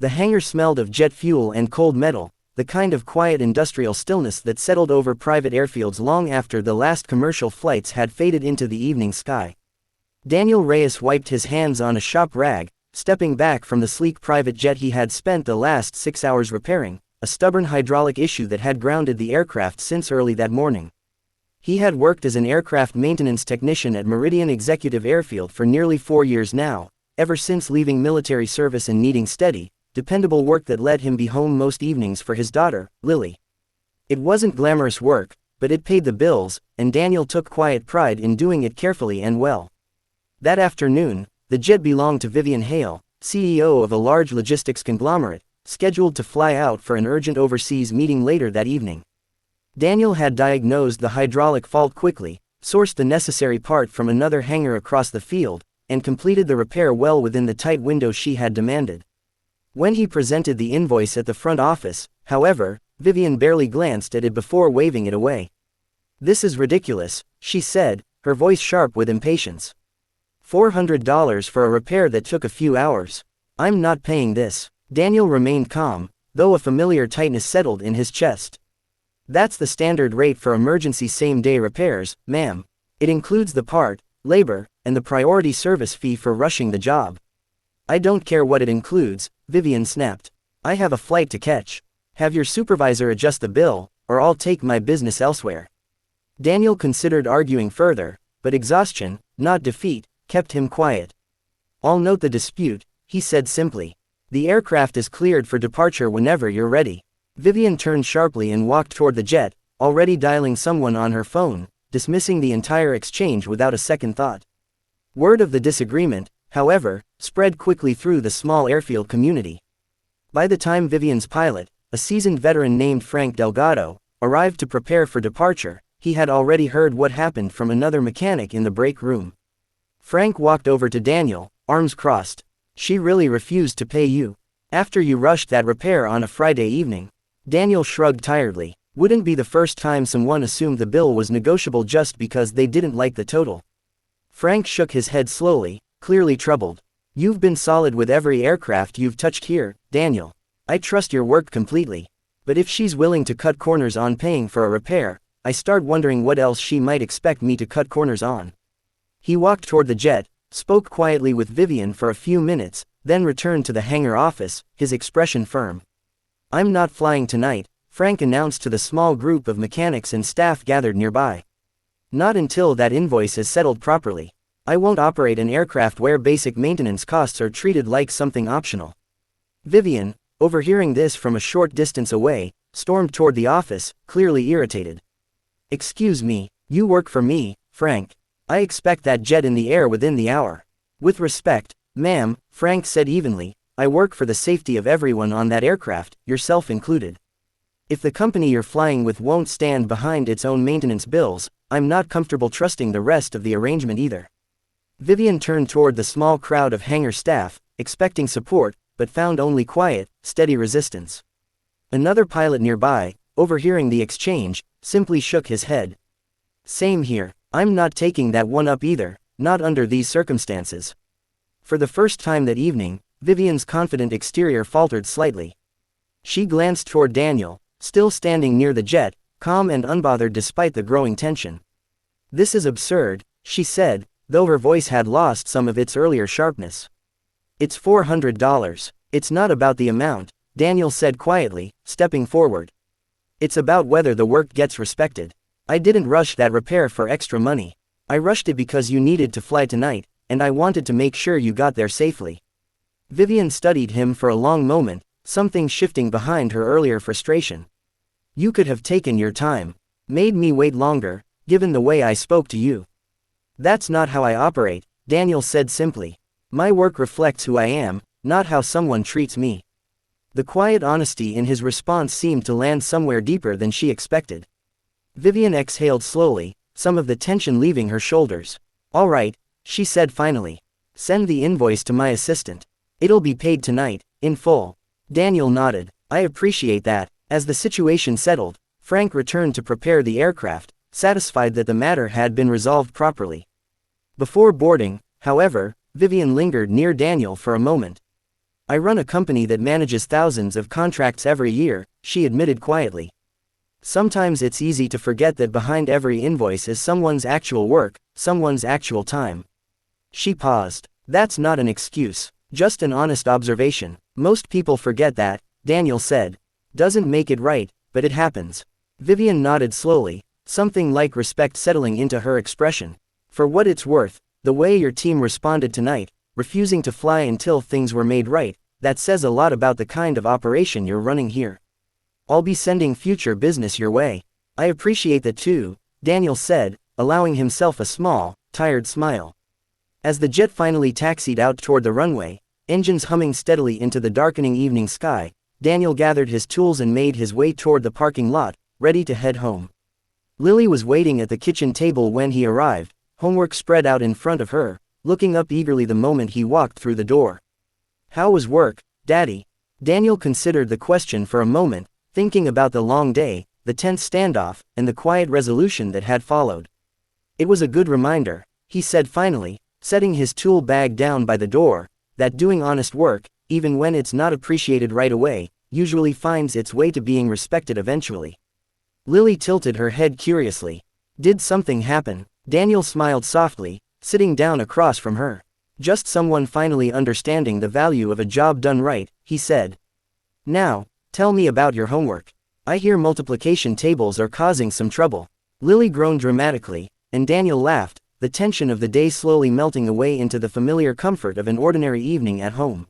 The hangar smelled of jet fuel and cold metal, the kind of quiet industrial stillness that settled over private airfields long after the last commercial flights had faded into the evening sky. Daniel Reyes wiped his hands on a shop rag, stepping back from the sleek private jet he had spent the last 6 hours repairing, a stubborn hydraulic issue that had grounded the aircraft since early that morning. He had worked as an aircraft maintenance technician at Meridian Executive Airfield for nearly 4 years now, ever since leaving military service and needing steady, dependable work that let him be home most evenings for his daughter, Lily. It wasn't glamorous work, but it paid the bills, and Daniel took quiet pride in doing it carefully and well. That afternoon, the jet belonged to Vivian Hale, CEO of a large logistics conglomerate, scheduled to fly out for an urgent overseas meeting later that evening. Daniel had diagnosed the hydraulic fault quickly, sourced the necessary part from another hangar across the field, and completed the repair well within the tight window she had demanded. When he presented the invoice at the front office, however, Vivian barely glanced at it before waving it away. "This is ridiculous," she said, her voice sharp with impatience. $400 for a repair that took a few hours. I'm not paying this. Daniel remained calm, though a familiar tightness settled in his chest. "That's the standard rate for emergency same-day repairs, ma'am. It includes the part, labor, and the priority service fee for rushing the job." "I don't care what it includes," Vivian snapped. "I have a flight to catch. Have your supervisor adjust the bill, or I'll take my business elsewhere." Daniel considered arguing further, but exhaustion, not defeat, kept him quiet. "I'll note the dispute," he said simply. "The aircraft is cleared for departure whenever you're ready." Vivian turned sharply and walked toward the jet, already dialing someone on her phone, dismissing the entire exchange without a second thought. Word of the disagreement, however, spread quickly through the small airfield community. By the time Vivian's pilot, a seasoned veteran named Frank Delgado, arrived to prepare for departure, he had already heard what happened from another mechanic in the break room. Frank walked over to Daniel, arms crossed. "She really refused to pay you? After you rushed that repair on a Friday evening?" Daniel shrugged tiredly. Wouldn't be the first time someone assumed the bill was negotiable just because they didn't like the total. Frank shook his head slowly, clearly troubled. "You've been solid with every aircraft you've touched here, Daniel. I trust your work completely. But if she's willing to cut corners on paying for a repair, I start wondering what else she might expect me to cut corners on." He walked toward the jet, spoke quietly with Vivian for a few minutes, then returned to the hangar office, his expression firm. "I'm not flying tonight," Frank announced to the small group of mechanics and staff gathered nearby. "Not until that invoice is settled properly. I won't operate an aircraft where basic maintenance costs are treated like something optional." Vivian, overhearing this from a short distance away, stormed toward the office, clearly irritated. "Excuse me, you work for me, Frank. I expect that jet in the air within the hour." "With respect, ma'am," Frank said evenly, "I work for the safety of everyone on that aircraft, yourself included. If the company you're flying with won't stand behind its own maintenance bills, I'm not comfortable trusting the rest of the arrangement either." Vivian turned toward the small crowd of hangar staff, expecting support, but found only quiet, steady resistance. Another pilot nearby, overhearing the exchange, simply shook his head. "Same here. I'm not taking that one up either, not under these circumstances." For the first time that evening, Vivian's confident exterior faltered slightly. She glanced toward Daniel, still standing near the jet, calm and unbothered despite the growing tension. "This is absurd," she said, though her voice had lost some of its earlier sharpness. "It's $400. It's not about the amount," Daniel said quietly, stepping forward. "It's about whether the work gets respected. I didn't rush that repair for extra money. I rushed it because you needed to fly tonight, and I wanted to make sure you got there safely." Vivian studied him for a long moment, something shifting behind her earlier frustration. "You could have taken your time. Made me wait longer, given the way I spoke to you." "That's not how I operate," Daniel said simply. "My work reflects who I am, not how someone treats me." The quiet honesty in his response seemed to land somewhere deeper than she expected. Vivian exhaled slowly, some of the tension leaving her shoulders. "All right," she said finally. "Send the invoice to my assistant. It'll be paid tonight, in full." Daniel nodded. "I appreciate that." As the situation settled, Frank returned to prepare the aircraft, satisfied that the matter had been resolved properly. Before boarding, however, Vivian lingered near Daniel for a moment. I run a company that manages thousands of contracts every year, she admitted quietly. Sometimes it's easy to forget that behind every invoice is someone's actual work, someone's actual time. She paused. That's not an excuse, just an honest observation. Most people forget that, Daniel said. Doesn't make it right, but it happens. Vivian nodded slowly, something like respect settling into her expression. For what it's worth, the way your team responded tonight, refusing to fly until things were made right, that says a lot about the kind of operation you're running here. I'll be sending future business your way. I appreciate that too, Daniel said, allowing himself a small, tired smile. As the jet finally taxied out toward the runway, engines humming steadily into the darkening evening sky, Daniel gathered his tools and made his way toward the parking lot, ready to head home. Lily was waiting at the kitchen table when he arrived, homework spread out in front of her, looking up eagerly the moment he walked through the door. How was work, Daddy? Daniel considered the question for a moment, thinking about the long day, the tense standoff, and the quiet resolution that had followed. It was a good reminder, he said finally, setting his tool bag down by the door, that doing honest work, even when it's not appreciated right away, usually finds its way to being respected eventually. Lily tilted her head curiously. Did something happen? Daniel smiled softly, sitting down across from her. Just someone finally understanding the value of a job done right, he said. Now, tell me about your homework. I hear multiplication tables are causing some trouble. Lily groaned dramatically, and Daniel laughed, the tension of the day slowly melting away into the familiar comfort of an ordinary evening at home.